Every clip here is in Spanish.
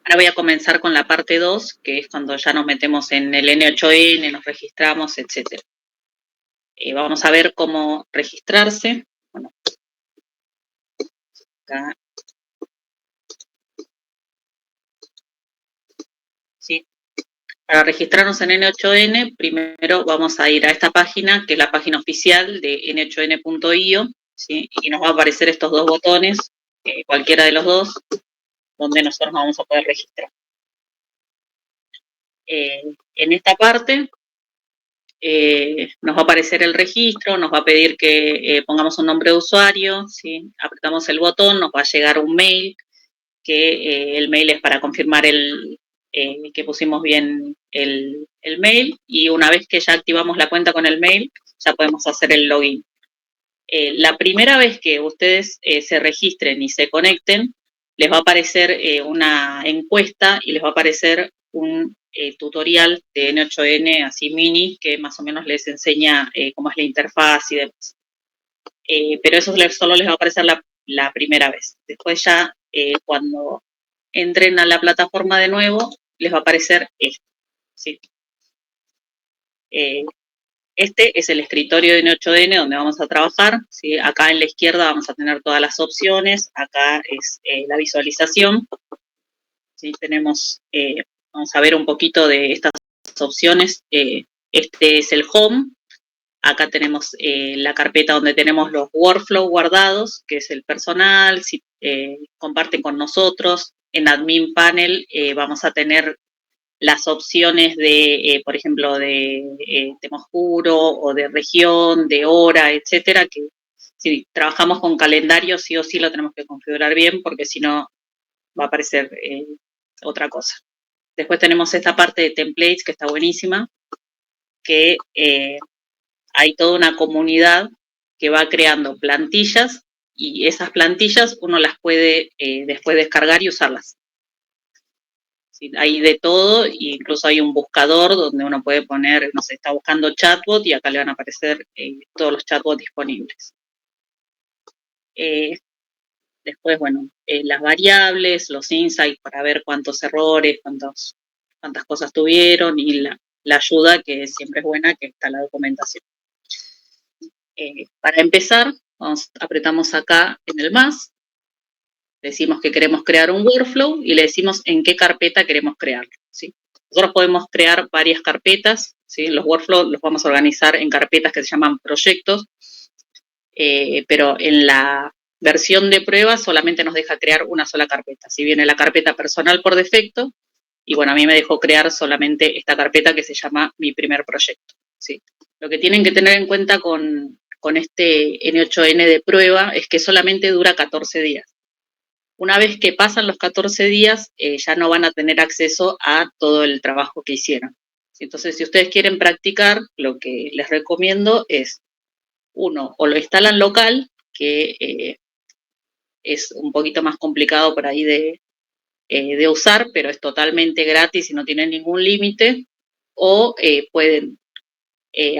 Ahora voy a comenzar con la parte 2, que es cuando ya nos metemos en el N8N, nos registramos, etcétera. Vamos a ver cómo registrarse. Bueno, acá, ¿sí? Para registrarnos en N8N, primero vamos a ir a esta página, que es la página oficial de n8n.io, ¿sí? Y nos va a aparecer estos dos botones, cualquiera de los dos, donde nosotros vamos a poder registrar. En esta parte nos va a aparecer el registro, nos va a pedir que pongamos un nombre de usuario, ¿sí? Apretamos el botón, nos va a llegar un mail, que el mail es para confirmar que pusimos bien el mail, y una vez que ya activamos la cuenta con el mail, ya podemos hacer el login. La primera vez que ustedes se registren y se conecten, les va a aparecer una encuesta y les va a aparecer un tutorial de N8N así mini, que más o menos les enseña cómo es la interfaz y demás. Pero eso solo les va a aparecer la primera vez. Después ya cuando entren a la plataforma de nuevo, les va a aparecer esto, ¿sí? Este es el escritorio de N8N donde vamos a trabajar, ¿sí? Acá en la izquierda vamos a tener todas las opciones, acá es la visualización, ¿sí? Vamos a ver un poquito de estas opciones. Este es el home, acá tenemos la carpeta donde tenemos los workflows guardados, que es el personal, si comparten con nosotros. En Admin Panel vamos a tener las opciones de, por ejemplo, de tema oscuro o de región, de hora, etcétera, que si trabajamos con calendario sí o sí lo tenemos que configurar bien, porque si no va a aparecer otra cosa. Después tenemos esta parte de templates que está buenísima, que hay toda una comunidad que va creando plantillas, y esas plantillas uno las puede después descargar y usarlas. ¿Sí? Hay de todo, incluso hay un buscador donde uno puede poner, no sé, está buscando chatbot y acá le van a aparecer todos los chatbots disponibles. Después, bueno, las variables, los insights para ver cuántos errores, cuántas cosas tuvieron, y la ayuda, que siempre es buena, que está la documentación. Para empezar, apretamos acá en el más, decimos que queremos crear un workflow y le decimos en qué carpeta queremos crearlo, ¿sí? Nosotros podemos crear varias carpetas, ¿sí? Los workflows los vamos a organizar en carpetas que se llaman proyectos, pero en la versión de prueba solamente nos deja crear una sola carpeta. Si viene la carpeta personal por defecto, y bueno, a mí me dejó crear solamente esta carpeta que se llama Mi Primer Proyecto, ¿sí? Lo que tienen que tener en cuenta con este N8N de prueba es que solamente dura 14 días. Una vez que pasan los 14 días, ya no van a tener acceso a todo el trabajo que hicieron. Entonces, si ustedes quieren practicar, lo que les recomiendo es, uno, o lo instalan local, que es un poquito más complicado por ahí de usar, pero es totalmente gratis y no tienen ningún límite, o pueden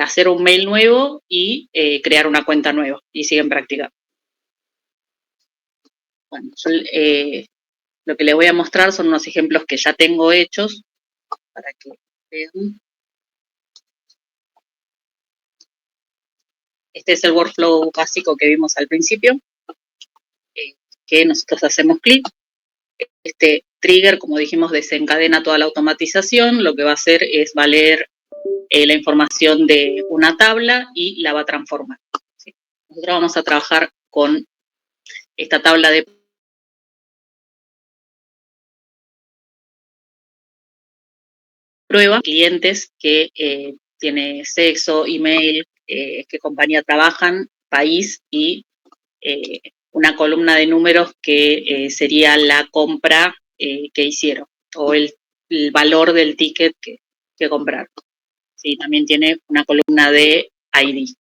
hacer un mail nuevo y crear una cuenta nueva y siguen practicando. Bueno, yo, lo que les voy a mostrar son unos ejemplos que ya tengo hechos para que vean. Este es el workflow básico que vimos al principio, que nosotros hacemos clic. Este trigger, como dijimos, desencadena toda la automatización. Lo que va a hacer es va a leer la información de una tabla y la va a transformar, ¿sí? Nosotros vamos a trabajar con esta tabla de prueba, clientes que tiene sexo, email, qué compañía trabajan, país y una columna de números que sería la compra que hicieron, o el valor del ticket que compraron. Sí, también tiene una columna de ID.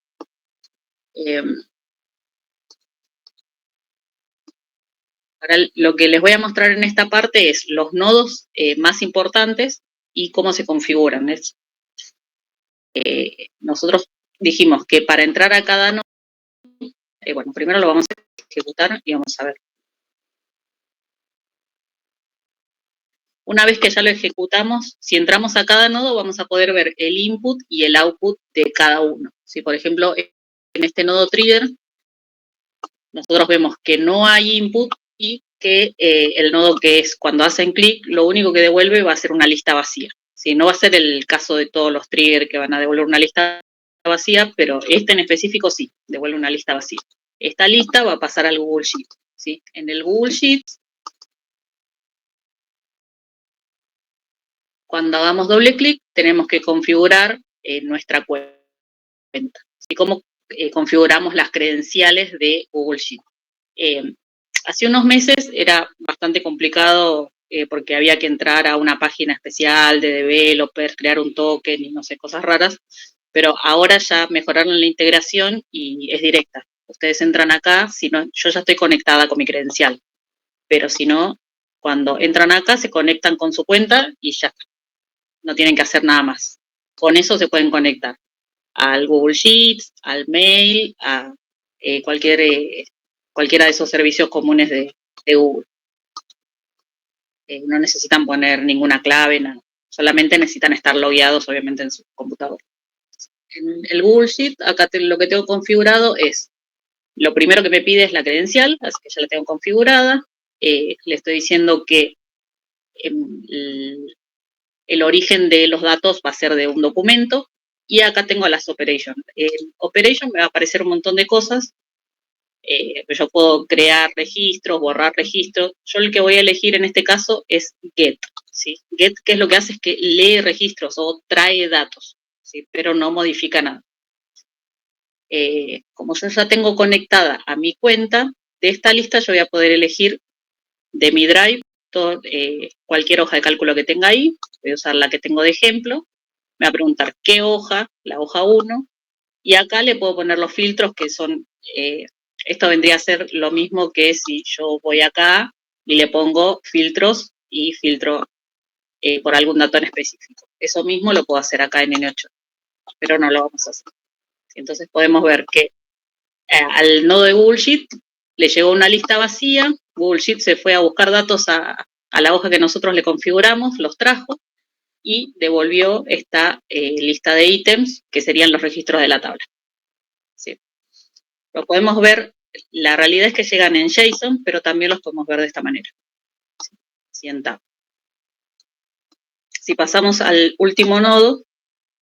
Ahora lo que les voy a mostrar en esta parte es los nodos más importantes y cómo se configuran. Nosotros dijimos que para entrar a cada nodo, bueno, primero lo vamos a ejecutar y vamos a ver. Una vez que ya lo ejecutamos, si entramos a cada nodo, vamos a poder ver el input y el output de cada uno. Si, por ejemplo, en este nodo trigger, nosotros vemos que no hay input y que el nodo que es cuando hacen clic, lo único que devuelve va a ser una lista vacía. ¿Sí? No va a ser el caso de todos los triggers que van a devolver una lista vacía, pero este en específico sí, devuelve una lista vacía. Esta lista va a pasar al Google Sheet. ¿Sí? En el Google Sheet, cuando hagamos doble clic, tenemos que configurar nuestra cuenta. ¿Sí? Cómo configuramos las credenciales de Google Sheet. Hace unos meses era bastante complicado porque había que entrar a una página especial de developers, crear un token y no sé, cosas raras, pero ahora ya mejoraron la integración y es directa. Ustedes entran acá, si no, yo ya estoy conectada con mi credencial, pero si no, cuando entran acá se conectan con su cuenta y ya está. No tienen que hacer nada más. Con eso se pueden conectar al Google Sheets, al mail, a cualquiera de esos servicios comunes de Google. No necesitan poner ninguna clave, nada. Solamente necesitan estar logueados, obviamente, en su computador. En el Google Sheet, acá lo que tengo configurado es, lo primero que me pide es la credencial, así que ya la tengo configurada. Le estoy diciendo que el origen de los datos va a ser de un documento. Y acá tengo las operations. En operation me va a aparecer un montón de cosas. Yo puedo crear registros, borrar registros. Yo el que voy a elegir en este caso es get. ¿Sí? Get, ¿qué es lo que hace? Es que lee registros o trae datos, ¿sí? Pero no modifica nada. Como yo ya tengo conectada a mi cuenta, de esta lista yo voy a poder elegir de mi drive cualquier hoja de cálculo que tenga ahí. Voy a usar la que tengo de ejemplo. Me va a preguntar qué hoja, la hoja 1, y acá le puedo poner los filtros que son, esto vendría a ser lo mismo que si yo voy acá y le pongo filtros y filtro por algún dato en específico. Eso mismo lo puedo hacer acá en N8, pero no lo vamos a hacer. Entonces podemos ver que al nodo de Google Sheet le llegó una lista vacía, Google Sheet se fue a buscar datos a la hoja que nosotros le configuramos, los trajo, y devolvió esta lista de ítems que serían los registros de la tabla. ¿Sí? Lo podemos ver, la realidad es que llegan en JSON, pero también los podemos ver de esta manera. ¿Sí? En tab. Si pasamos al último nodo,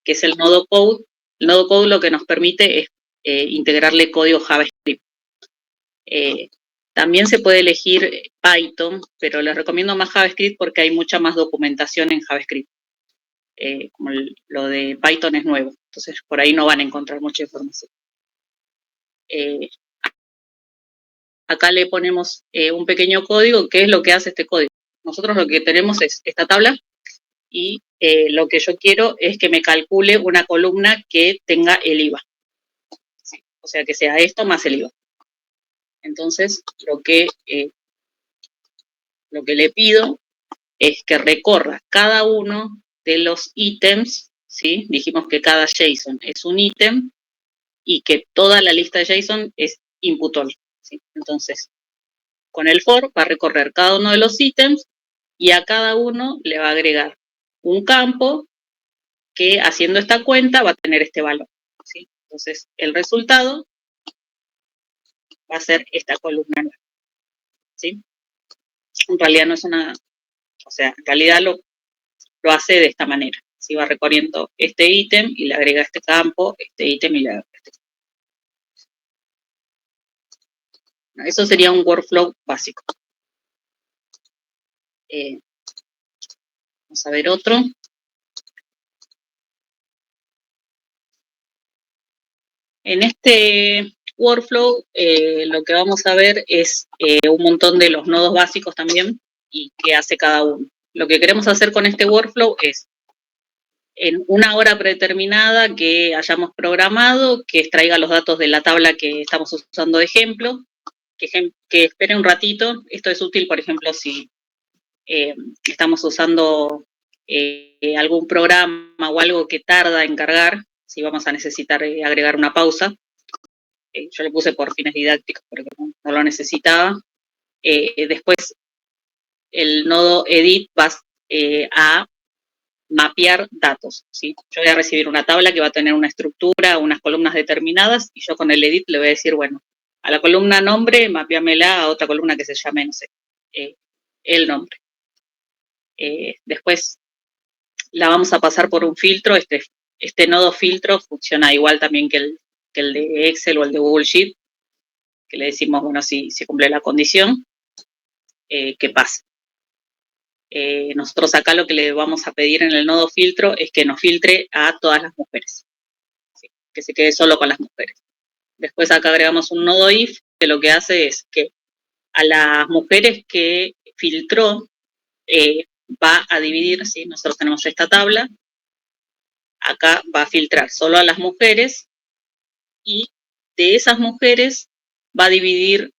que es el nodo code lo que nos permite es integrarle código JavaScript. También se puede elegir Python, pero les recomiendo más JavaScript porque hay mucha más documentación en JavaScript. Como lo de Python es nuevo, entonces por ahí no van a encontrar mucha información. Acá le ponemos un pequeño código. ¿Qué es lo que hace este código? Nosotros lo que tenemos es esta tabla y lo que yo quiero es que me calcule una columna que tenga el IVA. ¿Sí? O sea, que sea esto más el IVA. Entonces, lo que le pido es que recorra cada uno de los ítems, ¿sí? Dijimos que cada JSON es un ítem y que toda la lista de JSON es input all, ¿sí? Entonces, con el for va a recorrer cada uno de los ítems y a cada uno le va a agregar un campo que haciendo esta cuenta va a tener este valor, ¿sí? Entonces, el resultado va a ser esta columna nueva, ¿sí? En realidad no es una, o sea, en realidad lo hace de esta manera. ¿Sí? Va recorriendo este ítem y le agrega este campo, este ítem y le agrega este campo. Eso sería un workflow básico. Vamos a ver otro. En este workflow lo que vamos a ver es un montón de los nodos básicos también y qué hace cada uno. Lo que queremos hacer con este workflow es en una hora predeterminada que hayamos programado, que extraiga los datos de la tabla que estamos usando de ejemplo, que espere un ratito. Esto es útil, por ejemplo, si estamos usando algún programa o algo que tarda en cargar, si vamos a necesitar agregar una pausa. Yo lo puse por fines didácticos porque no lo necesitaba. Después el nodo edit va a mapear datos, ¿sí? Yo voy a recibir una tabla que va a tener una estructura, unas columnas determinadas, y yo con el edit le voy a decir, bueno, a la columna nombre, mapeamela a otra columna que se llame, no sé, el nombre. Después la vamos a pasar por un filtro. Este nodo filtro funciona igual también que el de Excel o el de Google Sheet, que le decimos, bueno, si cumple la condición, que pase. Nosotros acá lo que le vamos a pedir en el nodo filtro es que nos filtre a todas las mujeres, ¿sí? Que se quede solo con las mujeres. Después acá agregamos un nodo if, que lo que hace es que a las mujeres que filtró va a dividir, ¿sí? Nosotros tenemos esta tabla, acá va a filtrar solo a las mujeres, y de esas mujeres va a dividir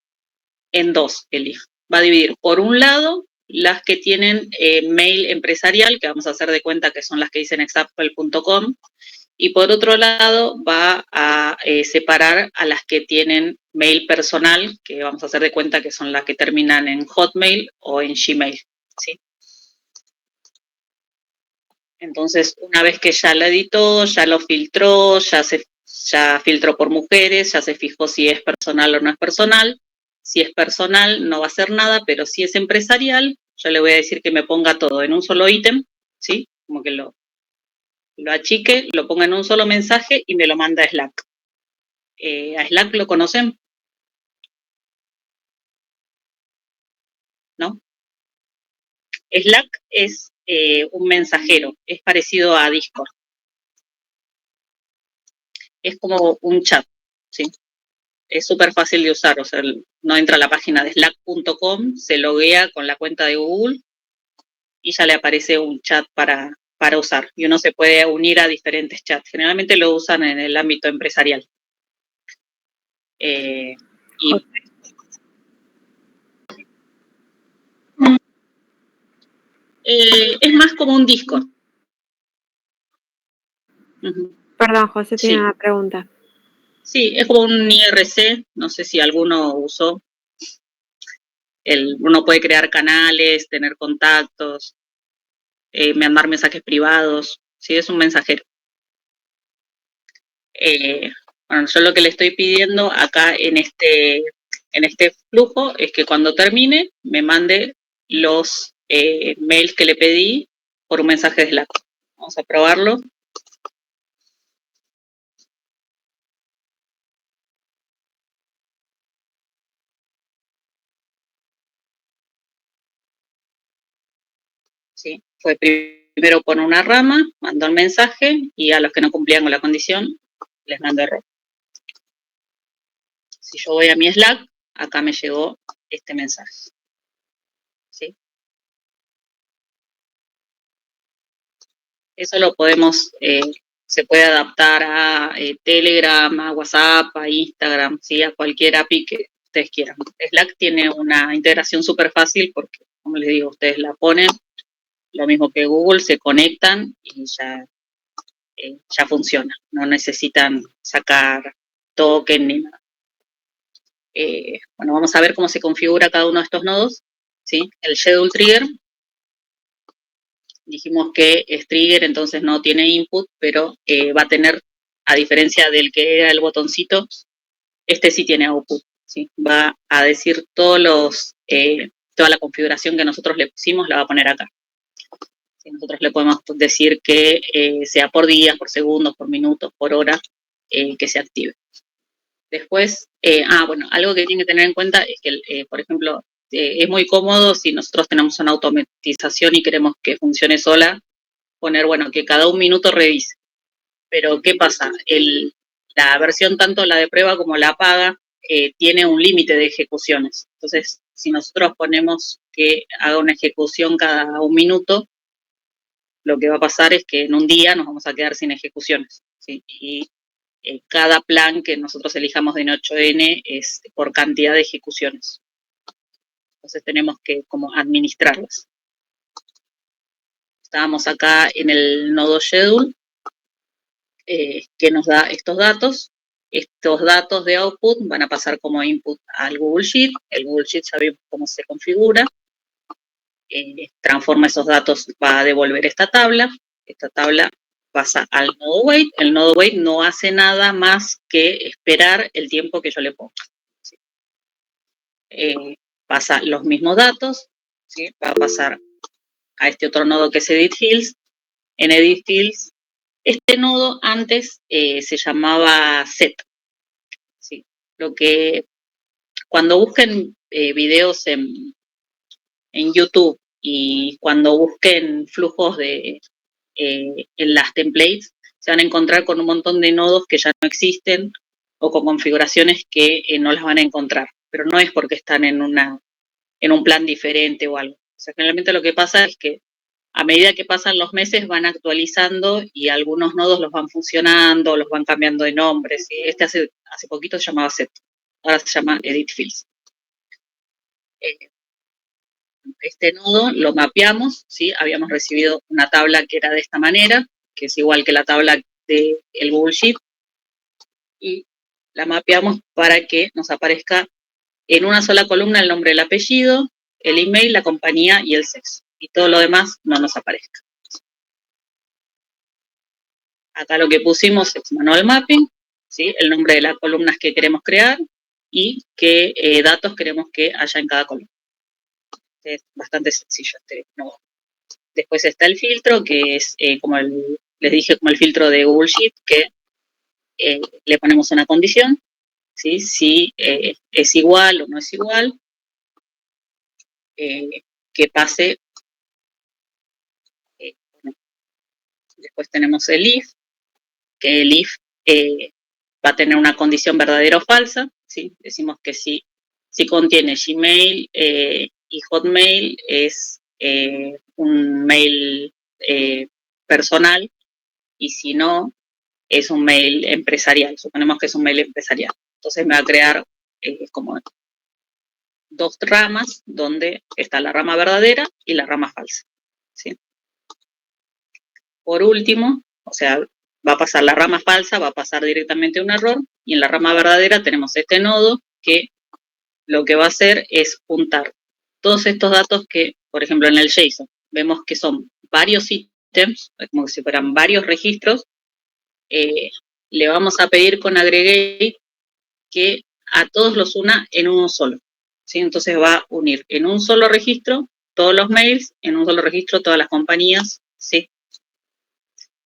en dos el if. Va a dividir por un lado las que tienen mail empresarial, que vamos a hacer de cuenta que son las que dicen example.com, y por otro lado va a separar a las que tienen mail personal, que vamos a hacer de cuenta que son las que terminan en Hotmail o en Gmail, ¿sí? Entonces, una vez que ya lo editó, ya lo filtró, ya filtró por mujeres, ya se fijó si es personal o no es personal. Si es personal, no va a hacer nada, pero si es empresarial, yo le voy a decir que me ponga todo en un solo ítem, ¿sí? Como que lo achique, lo ponga en un solo mensaje y me lo manda a Slack. ¿A Slack lo conocen? ¿No? Slack es un mensajero, es parecido a Discord. Es como un chat, ¿sí? Es súper fácil de usar, o sea, no entra a la página de slack.com, se loguea con la cuenta de Google y ya le aparece un chat para usar. Y uno se puede unir a diferentes chats. Generalmente lo usan en el ámbito empresarial. Es más como un Discord. Perdón, José, tiene una pregunta. Sí, es como un IRC, no sé si alguno usó. Uno puede crear canales, tener contactos, mandar mensajes privados. Sí, es un mensajero. Bueno, yo lo que le estoy pidiendo acá en este flujo es que cuando termine me mande los mails que le pedí por un mensaje de Slack. Vamos a probarlo. ¿Sí? Fue primero por una rama, mandó el mensaje y a los que no cumplían con la condición les mandó error. Si yo voy a mi Slack, acá me llegó este mensaje. ¿Sí? Eso lo podemos, se puede adaptar a Telegram, a WhatsApp, a Instagram, ¿sí? A cualquier API que ustedes quieran. Slack tiene una integración súper fácil porque, como les digo, ustedes la ponen, lo mismo que Google, se conectan y ya funciona. No necesitan sacar token ni nada. Bueno, vamos a ver cómo se configura cada uno de estos nodos, ¿sí? El schedule trigger, dijimos que es trigger, entonces no tiene input, pero va a tener, a diferencia del que era el botoncito, este sí tiene output, ¿sí? Va a decir toda la configuración que nosotros le pusimos, la va a poner acá. ¿Sí? Nosotros le podemos decir que sea por días, por segundos, por minutos, por hora, que se active. Después, bueno, algo que tienen que tener en cuenta es que, por ejemplo, es muy cómodo si nosotros tenemos una automatización y queremos que funcione sola, poner, bueno, que cada un minuto revise. Pero, ¿qué pasa? La versión, tanto la de prueba como la paga, tiene un límite de ejecuciones. Entonces, si nosotros ponemos que haga una ejecución cada un minuto, lo que va a pasar es que en un día nos vamos a quedar sin ejecuciones, ¿sí? Y cada plan que nosotros elijamos de N8N es por cantidad de ejecuciones. Entonces tenemos que como administrarlas. Estábamos acá en el nodo schedule, que nos da estos datos. Estos datos de output van a pasar como input al Google Sheet. El Google Sheet sabemos cómo se configura. transforma esos datos, va a devolver esta tabla pasa al nodo wait, el nodo wait no hace nada más que esperar el tiempo que yo le ponga. ¿Sí? Pasa los mismos datos, ¿sí? Va a pasar a este otro nodo que es edit fields. En edit fields, este nodo antes se llamaba set. ¿Sí? Lo que cuando busquen videos en YouTube y cuando busquen flujos en las templates, se van a encontrar con un montón de nodos que ya no existen o con configuraciones que no las van a encontrar. Pero no es porque están en un plan diferente o algo. O sea, generalmente lo que pasa es que a medida que pasan los meses van actualizando y algunos nodos los van funcionando, los van cambiando de nombre. ¿Sí? Este hace poquito se llamaba set, ahora se llama edit fields. Este nodo lo mapeamos, ¿sí? Habíamos recibido una tabla que era de esta manera, que es igual que la tabla del Google Sheet, y la mapeamos para que nos aparezca en una sola columna el nombre, el apellido, el email, la compañía y el sexo. Y todo lo demás no nos aparezca. Acá lo que pusimos es manual mapping, ¿sí? El nombre de las columnas que queremos crear y qué datos queremos que haya en cada columna. Es bastante sencillo este nodo. Después está el filtro, que es, les dije, como el filtro de Google Sheet, que le ponemos una condición, ¿sí? Si es igual o no es igual, que pase. Bueno. Después tenemos el if, que el if va a tener una condición verdadera o falsa, ¿sí? Decimos que si contiene Gmail y Hotmail es un mail personal, y si no, es un mail empresarial. Suponemos que es un mail empresarial. Entonces me va a crear como dos ramas donde está la rama verdadera y la rama falsa. ¿Sí? Por último, o sea, va a pasar la rama falsa, va a pasar directamente un error, y en la rama verdadera tenemos este nodo que lo que va a hacer es juntar todos estos datos que, por ejemplo, en el JSON, vemos que son varios ítems, como si fueran varios registros. Le vamos a pedir con aggregate que a todos los una en uno solo. ¿Sí? Entonces va a unir en un solo registro todos los mails, en un solo registro todas las compañías. ¿Sí?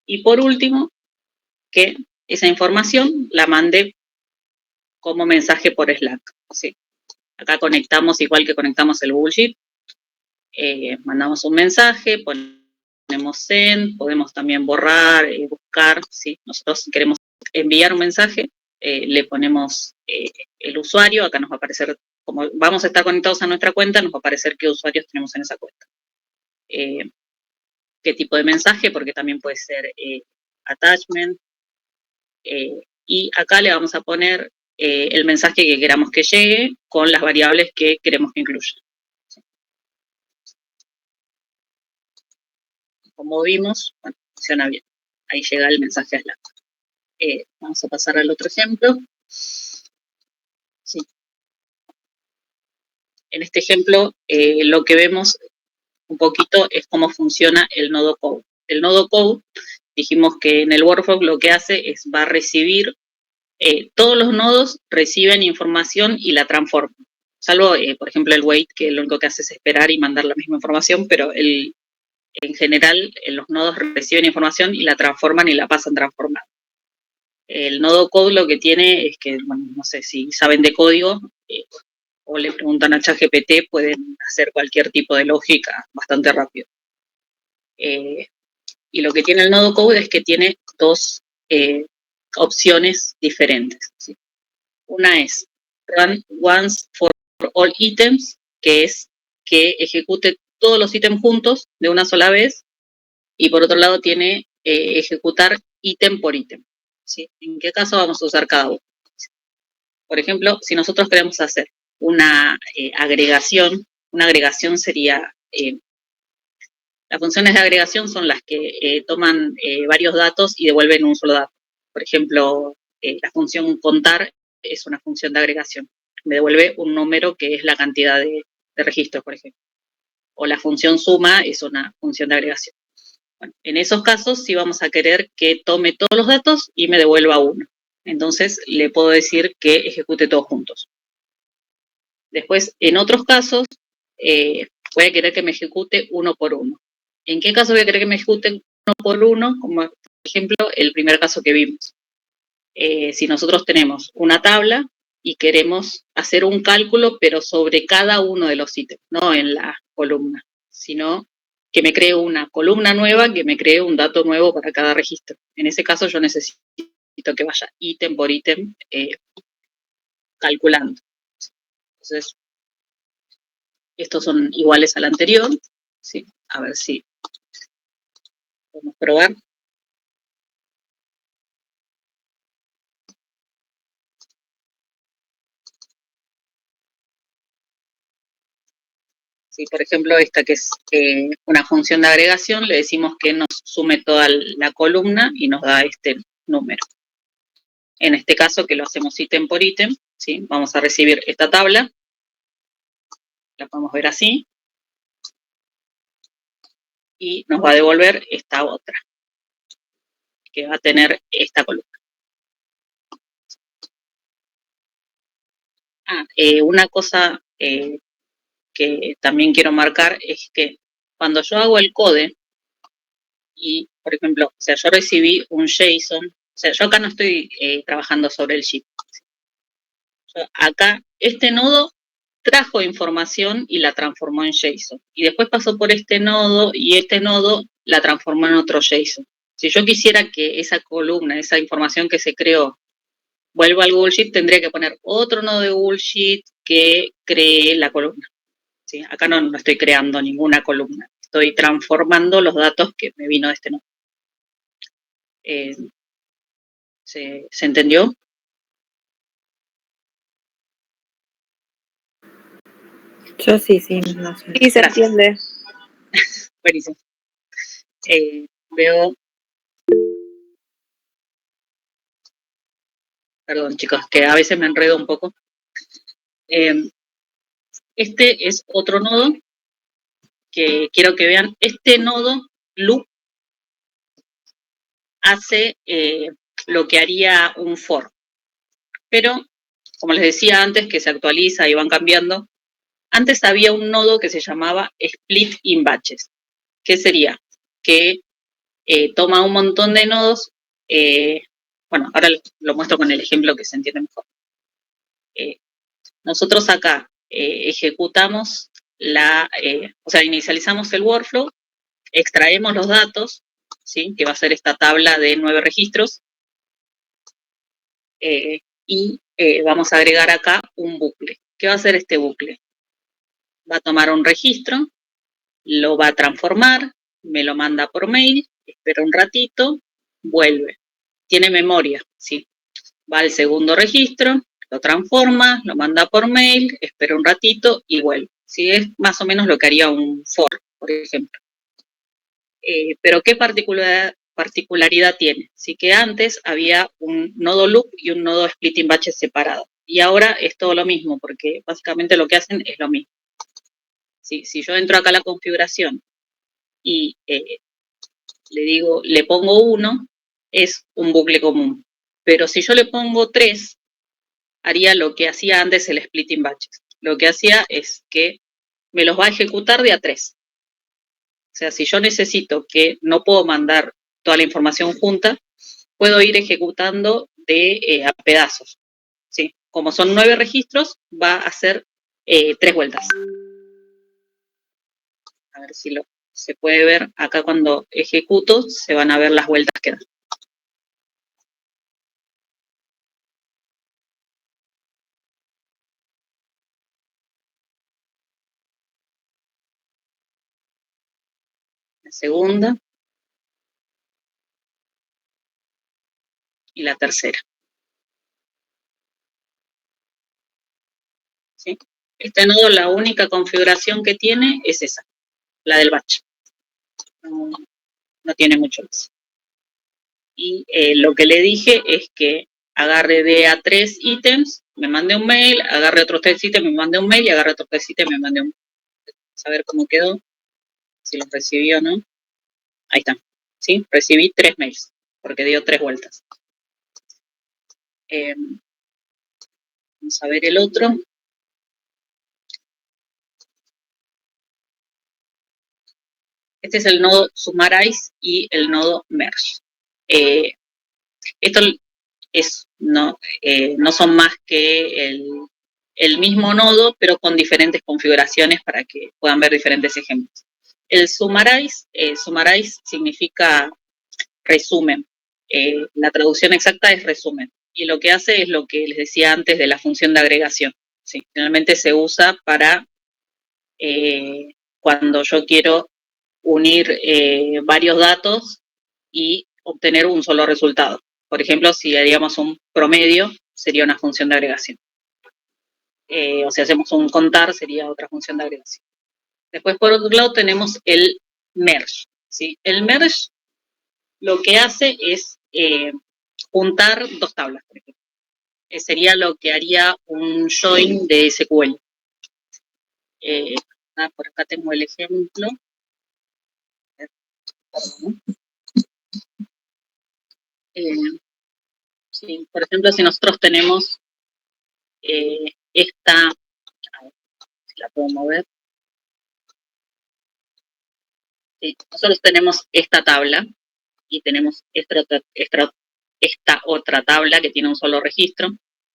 Y por último, que esa información la mande como mensaje por Slack. ¿Sí? Acá conectamos, igual que conectamos el Google Sheet, mandamos un mensaje, ponemos send, podemos también borrar, buscar. ¿Sí? Nosotros si queremos enviar un mensaje, le ponemos el usuario, acá nos va a aparecer, como vamos a estar conectados a nuestra cuenta, nos va a aparecer qué usuarios tenemos en esa cuenta. Qué tipo de mensaje, porque también puede ser attachment, y acá le vamos a poner el mensaje que queramos que llegue con las variables que queremos que incluya. Como vimos, bueno, funciona bien. Ahí llega el mensaje a Slack. Vamos a pasar al otro ejemplo. Sí. En este ejemplo, lo que vemos un poquito es cómo funciona el nodo code. El nodo code, dijimos que en el workflow lo que hace es va a recibir, todos los nodos reciben información y la transforman. Salvo, por ejemplo, el wait, que lo único que hace es esperar y mandar la misma información, pero en general los nodos reciben información y la transforman y la pasan transformada. El nodo code lo que tiene es que, bueno, no sé si saben de código o le preguntan a ChatGPT, pueden hacer cualquier tipo de lógica bastante rápido. Y lo que tiene el nodo code es que tiene dos opciones diferentes. ¿Sí? Una es run once for all items, que es que ejecute todos los ítems juntos de una sola vez, y por otro lado tiene ejecutar ítem por ítem. ¿Sí? ¿En qué caso vamos a usar cada uno? Por ejemplo, si nosotros queremos hacer una agregación sería, las funciones de agregación son las que toman varios datos y devuelven un solo dato. Por ejemplo, la función contar es una función de agregación. Me devuelve un número que es la cantidad de registros, por ejemplo. o la función suma es una función de agregación. Bueno, en esos casos sí vamos a querer que tome todos los datos y me devuelva uno. Entonces le puedo decir que ejecute todos juntos. Después, en otros casos, voy a querer que me ejecute uno por uno. ¿En qué caso voy a querer que me ejecuten uno por uno? Como por ejemplo el primer caso que vimos. Si nosotros tenemos una tabla y queremos hacer un cálculo, pero sobre cada uno de los ítems, no en la columna, sino que me cree una columna nueva, que me cree un dato nuevo para cada registro. En ese caso yo necesito que vaya ítem por ítem calculando. Entonces, estos son iguales al anterior. Sí, a ver si podemos probar. Sí, por ejemplo, esta que es una función de agregación, le decimos que nos sume toda la columna y nos da este número. En este caso, que lo hacemos ítem por ítem, ¿sí? Vamos a recibir esta tabla, la podemos ver así, y nos va a devolver esta otra, que va a tener esta columna. Una cosa que también quiero marcar es que cuando yo hago el code, y, por ejemplo, o sea, yo recibí un JSON, o sea, yo acá no estoy trabajando sobre el JIT. Acá, este nodo trajo información y la transformó en JSON. Y después pasó por este nodo y este nodo la transformó en otro JSON. Si yo quisiera que esa columna, esa información que se creó, vuelva al Google Sheet, tendría que poner otro nodo de Google Sheet que cree la columna. ¿Sí? Acá no estoy creando ninguna columna. Estoy transformando los datos que me vino de este nodo. ¿Se entendió? Yo sí. No sé. Sí, se entiende. Buenísimo. Veo... Perdón, chicos, que a veces me enredo un poco. Este es otro nodo que quiero que vean. Este nodo, loop, hace lo que haría un for. Pero, como les decía antes, que se actualiza y van cambiando, antes había un nodo que se llamaba split in batches. ¿Qué sería? Que toma un montón de nodos. Bueno, ahora lo muestro con el ejemplo que se entiende mejor. Nosotros acá ejecutamos o sea, inicializamos el workflow, extraemos los datos, ¿sí? Que va a ser esta tabla de 9 registros, y vamos a agregar acá un bucle. ¿Qué va a hacer este bucle? Va a tomar un registro, lo va a transformar, me lo manda por mail, espera un ratito, vuelve. Tiene memoria, ¿sí? Va al segundo registro, lo transforma, lo manda por mail, espera un ratito y vuelve. ¿Sí? Es más o menos lo que haría un for, por ejemplo. Pero ¿qué particularidad tiene? Sí, que antes había un nodo loop y un nodo splitting batches separado. Y ahora es todo lo mismo, porque básicamente lo que hacen es lo mismo. ¿Sí? Si yo entro acá a la configuración y le pongo 1, es un bucle común. Pero si yo le pongo 3, haría lo que hacía antes el splitting batches. Lo que hacía es que me los va a ejecutar de a 3. O sea, si yo necesito que no puedo mandar toda la información junta, puedo ir ejecutando a pedazos. ¿Sí? Como son 9 registros, va a hacer 3 vueltas. A ver si se puede ver acá cuando ejecuto, se van a ver las vueltas que dan. La segunda y la tercera. ¿Sí? Este nodo, la única configuración que tiene es esa, la del batch. No tiene mucho más. Y lo que le dije es que agarre de a 3 ítems, me mande un mail, agarre otros 3 ítems, me mande un mail, y agarre otros 3 ítems, me mande un mail. a ver cómo quedó, si los recibió o no. Ahí está, ¿sí? Recibí 3 mails, porque dio 3 vueltas. Vamos a ver el otro. Este es el nodo Summarize y el nodo Merge. Esto no son más que el mismo nodo, pero con diferentes configuraciones para que puedan ver diferentes ejemplos. El Summarize significa resumen. La traducción exacta es resumen. Y lo que hace es lo que les decía antes de la función de agregación. ¿Sí? Generalmente se usa para cuando yo quiero unir varios datos y obtener un solo resultado. Por ejemplo, si haríamos un promedio, sería una función de agregación. O si hacemos un contar, sería otra función de agregación. Después, por otro lado, tenemos el merge. ¿Sí? El merge lo que hace es juntar 2 tablas, por ejemplo. Sería lo que haría un join de SQL. Por acá tengo el ejemplo. Sí, por ejemplo, si nosotros tenemos esta, a ver si la puedo mover. Sí, nosotros tenemos esta tabla y tenemos esta otra tabla que tiene un solo registro.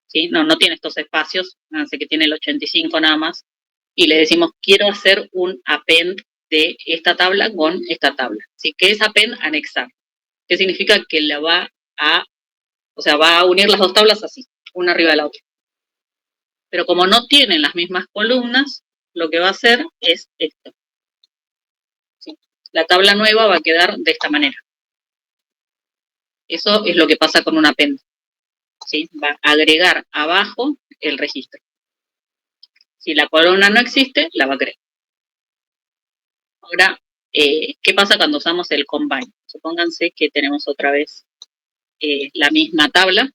¿Sí? No tiene estos espacios, fíjense que tiene el 85 nada más. Y le decimos, quiero hacer un append de esta tabla con esta tabla. ¿Sí? ¿Qué es append? Anexar. ¿Qué significa? Que va a unir las 2 tablas así, una arriba de la otra. Pero como no tienen las mismas columnas, lo que va a hacer es esto. ¿Sí? La tabla nueva va a quedar de esta manera. Eso es lo que pasa con un append. ¿Sí? Va a agregar abajo el registro. Si la columna no existe, la va a crear. Ahora, ¿qué pasa cuando usamos el combine? Supónganse que tenemos otra vez la misma tabla,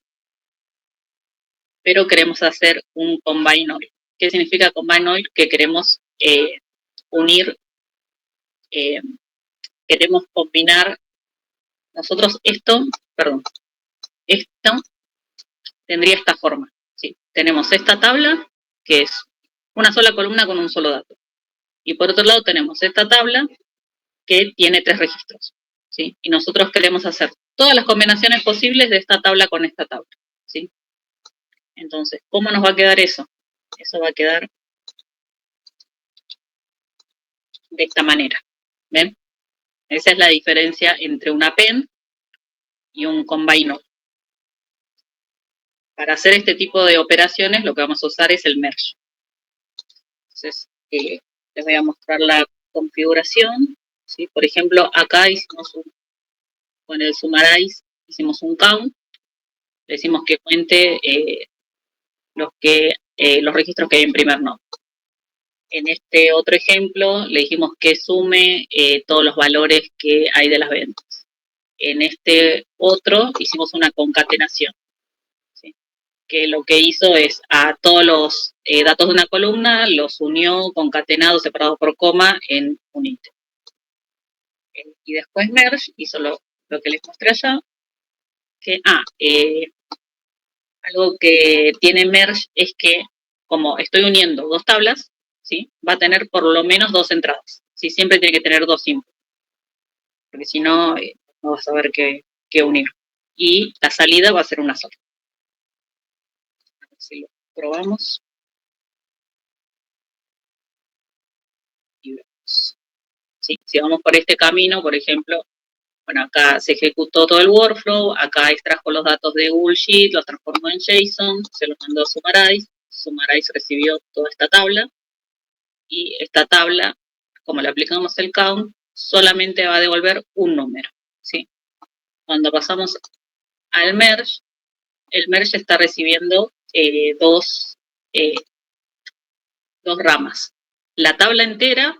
pero queremos hacer un combine all. ¿Qué significa combine all? Que queremos unir, queremos combinar. Nosotros esto tendría esta forma. ¿Sí? Tenemos esta tabla, que es una sola columna con un solo dato. Y por otro lado tenemos esta tabla que tiene 3 registros. ¿Sí? Y nosotros queremos hacer todas las combinaciones posibles de esta tabla con esta tabla. ¿Sí? Entonces, ¿cómo nos va a quedar eso? Eso va a quedar de esta manera. ¿Ven? Esa es la diferencia entre un append y un combine all. Para hacer este tipo de operaciones, lo que vamos a usar es el merge. Entonces, les voy a mostrar la configuración. ¿Sí? Por ejemplo, acá con el Summarize hicimos un count. Le decimos que cuente los registros que hay en primer nodo. En este otro ejemplo, le dijimos que sume todos los valores que hay de las ventas. En este otro, hicimos una concatenación. ¿Sí? Que lo que hizo es a todos los datos de una columna, los unió concatenados, separados por coma, en un ítem. Y después merge hizo lo que les mostré allá. Algo que tiene merge es que, como estoy uniendo 2 tablas, ¿sí? Va a tener por lo menos 2 entradas. ¿Sí? Siempre tiene que tener 2 inputs. Porque si no, no vas a saber qué unir. Y la salida va a ser una sola. A ver si lo probamos. Y vemos. ¿Sí? Si vamos por este camino, por ejemplo, bueno, acá se ejecutó todo el workflow, acá extrajo los datos de Google Sheet, los transformó en JSON, se los mandó a Summarize. Summarize recibió toda esta tabla. Y esta tabla, como le aplicamos el count, solamente va a devolver un número. ¿Sí? Cuando pasamos al merge, el merge está recibiendo dos ramas. La tabla entera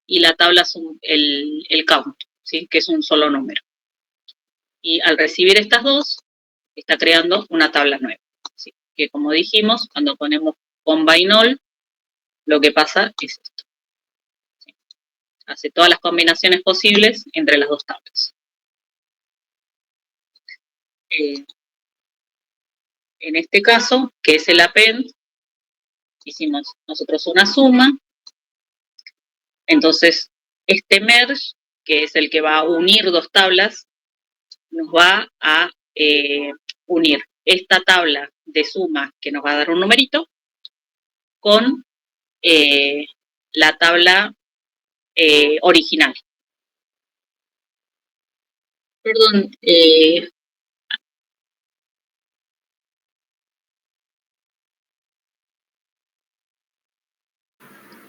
y la tabla, el count, ¿sí? Que es un solo número. Y al recibir estas dos, está creando una tabla nueva. ¿Sí? Que como dijimos, cuando ponemos combine all, lo que pasa es esto. Hace todas las combinaciones posibles entre las dos tablas. En este caso, que es el append, hicimos nosotros una suma. Entonces, este merge, que es el que va a unir dos tablas, nos va a unir esta tabla de suma, que nos va a dar un numerito, con la tabla original. Perdón,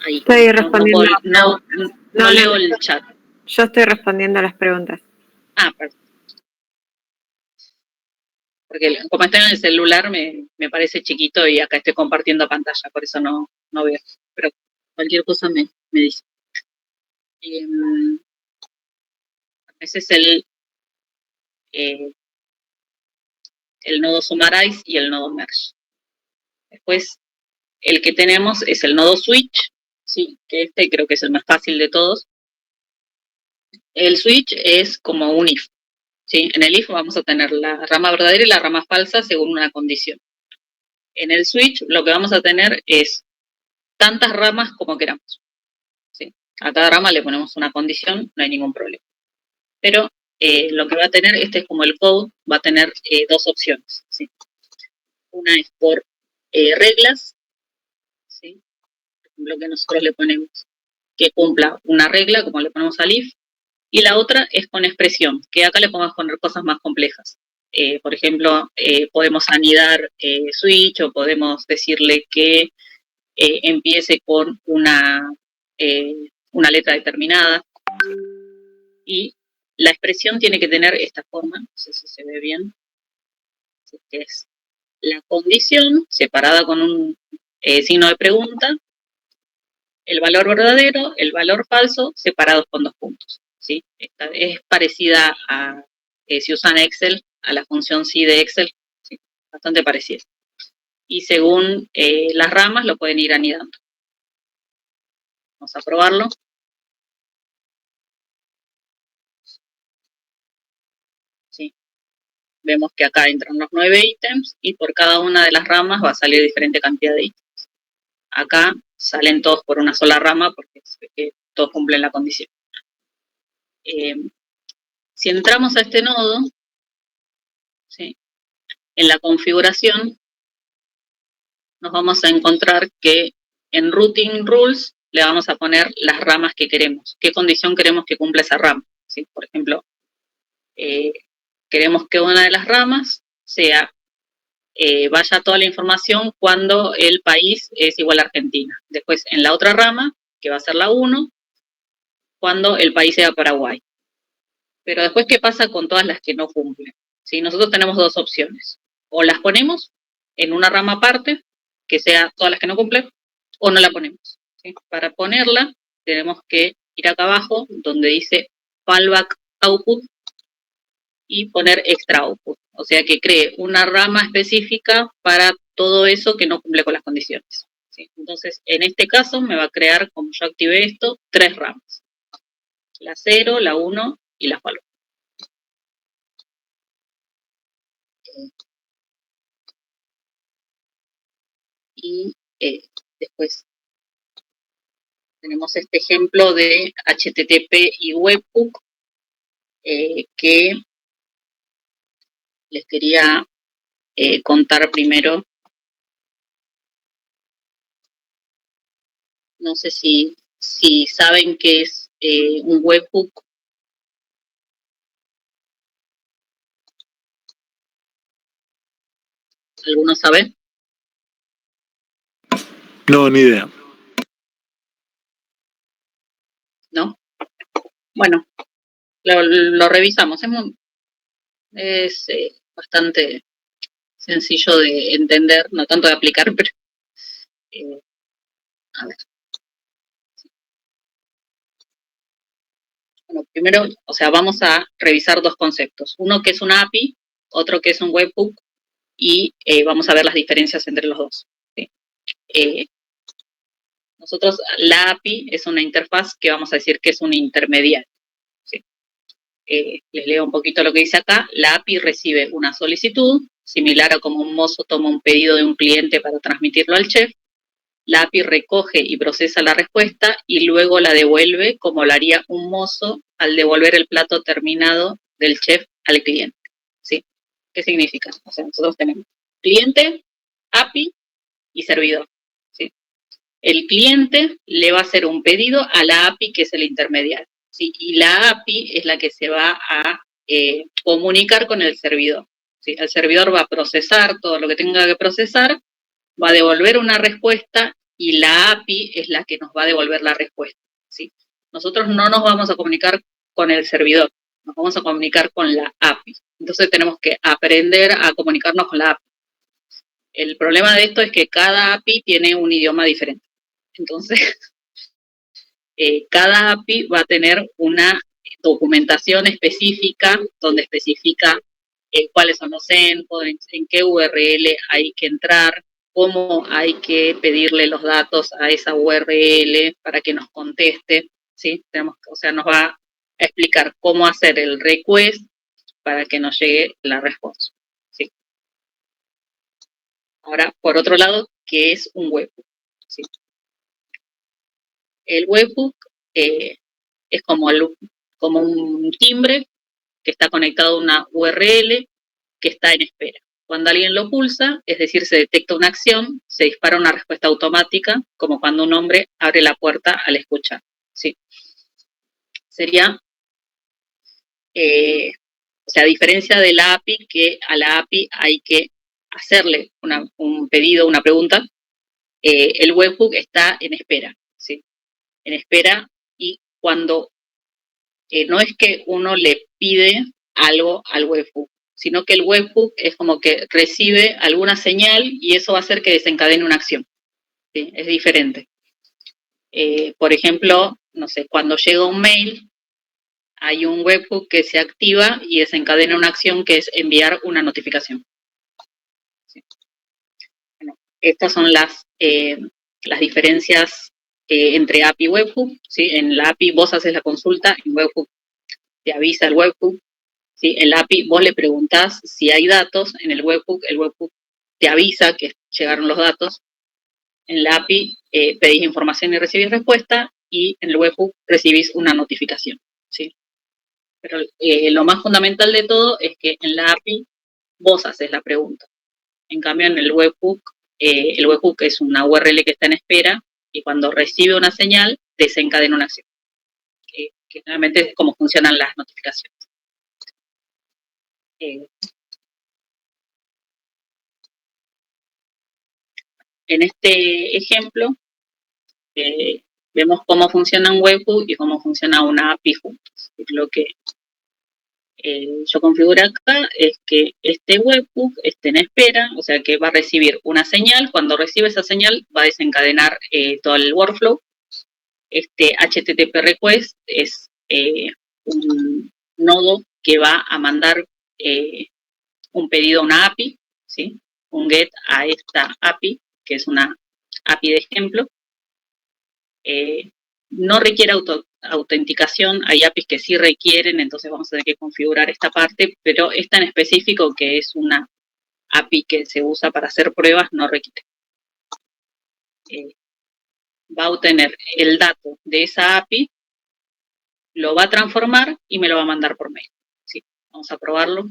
ahí. Estoy respondiendo. No leo el chat. Yo estoy respondiendo a las preguntas. Ah, perdón. Porque como está en el celular me parece chiquito y acá estoy compartiendo pantalla, por eso no veo. Pero cualquier cosa me dice. Ese es el nodo summarize y el nodo merge. Después, el que tenemos es el nodo switch, ¿sí? Que este creo que es el más fácil de todos. El switch es como un if, ¿sí? En el if vamos a tener la rama verdadera y la rama falsa según una condición. En el switch lo que vamos a tener es tantas ramas como queramos, ¿sí? A cada rama le ponemos una condición, no hay ningún problema. Pero lo que va a tener, este es como el code, va a tener dos opciones, ¿sí? Una es por reglas, ¿sí? Por ejemplo, que nosotros le ponemos que cumpla una regla, como le ponemos al if, y la otra es con expresión, que acá le podemos poner cosas más complejas. Por ejemplo, podemos anidar switch o podemos decirle que empiece con una letra determinada. Y la expresión tiene que tener esta forma, no sé si se ve bien, que es la condición separada con un signo de pregunta, el valor verdadero, el valor falso, separados con dos puntos, ¿sí? Esta es parecida a, si usan Excel, a la función si de Excel, ¿sí? Bastante parecida. Y según las ramas lo pueden ir anidando. Vamos a probarlo. Sí. Vemos que acá entran los 9 ítems y por cada una de las ramas va a salir diferente cantidad de ítems. Acá salen todos por una sola rama porque todos cumplen la condición. Si entramos a este nodo, ¿sí? En la configuración nos vamos a encontrar que en Routing Rules le vamos a poner las ramas que queremos, qué condición queremos que cumpla esa rama, ¿sí? Por ejemplo, queremos que una de las ramas sea vaya toda la información cuando el país es igual a Argentina. Después, en la otra rama, que va a ser la 1, cuando el país sea Paraguay. Pero después, ¿qué pasa con todas las que no cumplen? ¿Sí? Nosotros tenemos dos opciones. O las ponemos en una rama aparte, que sea todas las que no cumplen, o no la ponemos, ¿sí? Para ponerla, tenemos que ir acá abajo, donde dice fallback output, y poner extra output. O sea, que cree una rama específica para todo eso que no cumple con las condiciones, ¿sí? Entonces, en este caso, me va a crear, como yo activé esto, 3 ramas. La 0, la 1 y la fallback. Y después tenemos este ejemplo de HTTP y webhook que les quería contar primero. No sé si saben qué es un webhook. ¿Alguno sabe? No, ni idea. ¿No? Bueno, lo revisamos. Es bastante sencillo de entender, no tanto de aplicar, pero a ver. Bueno, primero, o sea, vamos a revisar dos conceptos. Uno que es una API, otro que es un webhook, y vamos a ver las diferencias entre los dos, ¿sí? Nosotros, la API es una interfaz que vamos a decir que es un intermediario. ¿Sí? Les leo un poquito lo que dice acá. La API recibe una solicitud, similar a como un mozo toma un pedido de un cliente para transmitirlo al chef. La API recoge y procesa la respuesta y luego la devuelve como lo haría un mozo al devolver el plato terminado del chef al cliente. ¿Sí? ¿Qué significa? O sea, nosotros tenemos cliente, API y servidor. ¿Sí? El cliente le va a hacer un pedido a la API, que es el intermediario. ¿Sí? Y la API es la que se va a comunicar con el servidor. ¿Sí? El servidor va a procesar todo lo que tenga que procesar, va a devolver una respuesta y la API es la que nos va a devolver la respuesta. ¿Sí? Nosotros no nos vamos a comunicar con el servidor, nos vamos a comunicar con la API. Entonces tenemos que aprender a comunicarnos con la API. El problema de esto es que cada API tiene un idioma diferente. Entonces, cada API va a tener una documentación específica donde especifica cuáles son los endpoints, en qué URL hay que entrar, cómo hay que pedirle los datos a esa URL para que nos conteste, ¿sí? O sea, nos va a explicar cómo hacer el request para que nos llegue la respuesta, ¿sí? Ahora, por otro lado, ¿qué es un webhook? ¿Sí? El webhook es como un timbre que está conectado a una URL que está en espera. Cuando alguien lo pulsa, es decir, se detecta una acción, se dispara una respuesta automática, como cuando un hombre abre la puerta al escuchar. ¿Sí? Sería, o sea, a diferencia de la API, que a la API hay que hacerle un pedido, una pregunta, el webhook está en espera. ¿Sí? En espera, y cuando no es que uno le pide algo al webhook, sino que el webhook es como que recibe alguna señal y eso va a hacer que desencadene una acción. ¿Sí? Es diferente. Por ejemplo, no sé, cuando llega un mail, hay un webhook que se activa y desencadena una acción que es enviar una notificación. ¿Sí? Bueno, estas son las diferencias entre API y webhook. ¿Sí? En la API vos haces la consulta, en webhook te avisa el webhook. ¿Sí? En la API vos le preguntás si hay datos, en el webhook te avisa que llegaron los datos. En la API pedís información y recibís respuesta, y en el webhook recibís una notificación. ¿Sí? Pero lo más fundamental de todo es que en la API vos haces la pregunta. En cambio, en el webhook es una URL que está en espera y cuando recibe una señal desencadena una acción. Que generalmente es como funcionan las notificaciones. En este ejemplo, vemos cómo funciona un webhook y cómo funciona una API juntos. Lo que yo configuro acá es que este webhook esté en espera, o sea que va a recibir una señal. Cuando recibe esa señal va a desencadenar todo el workflow. Este HTTP request es un nodo que va a mandar un pedido a una API, ¿sí? Un GET a esta API, que es una API de ejemplo. No requiere autenticación, hay APIs que sí requieren, entonces vamos a tener que configurar esta parte, pero esta en específico, que es una API que se usa para hacer pruebas, no requiere. Va a obtener el dato de esa API, lo va a transformar y me lo va a mandar por mail. ¿Sí? Vamos a probarlo.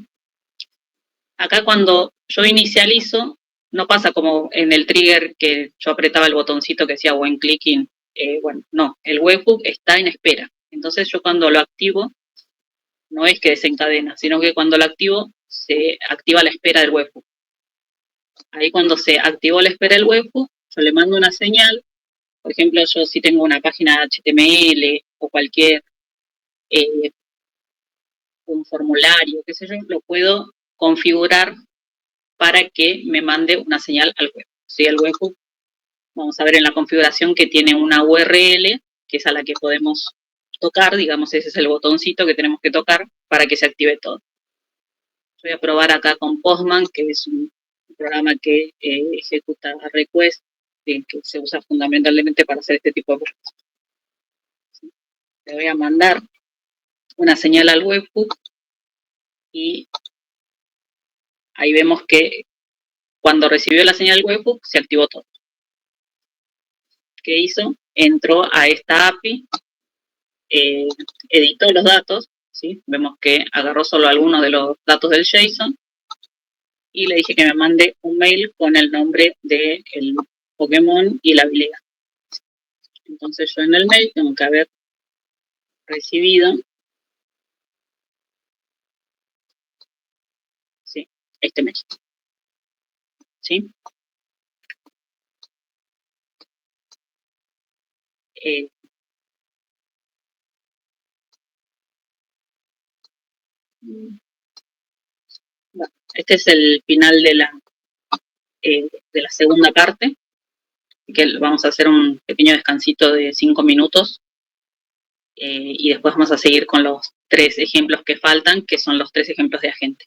Acá cuando yo inicializo, no pasa como en el trigger que yo apretaba el botoncito que decía when clicking. Bueno, no, el webhook está en espera. Entonces yo cuando lo activo, no es que desencadena, sino que cuando lo activo, se activa la espera del webhook. Ahí cuando se activó la espera del webhook, yo le mando una señal. Por ejemplo, yo si tengo una página HTML o cualquier un formulario, qué sé yo, lo puedo configurar para que me mande una señal al web. ¿Sí? El webhook, vamos a ver en la configuración que tiene una URL, que es a la que podemos tocar, digamos, ese es el botoncito que tenemos que tocar para que se active todo. Voy a probar acá con Postman, que es un programa que ejecuta request que se usa fundamentalmente para hacer este tipo de búsquedas. Le voy a mandar una señal al webhook y ahí vemos que cuando recibió la señal webhook se activó todo. ¿Qué hizo? Entró a esta API, editó los datos, ¿sí? Vemos que agarró solo algunos de los datos del JSON y le dije que me mande un mail con el nombre del Pokémon y la habilidad. Entonces yo en el mail tengo que haber recibido, ¿sí?, este mail, ¿sí? Bueno, este es el final de la segunda parte, que vamos a hacer un pequeño descansito de 5 minutos y después vamos a seguir con los 3 ejemplos que faltan, que son los 3 ejemplos de agente.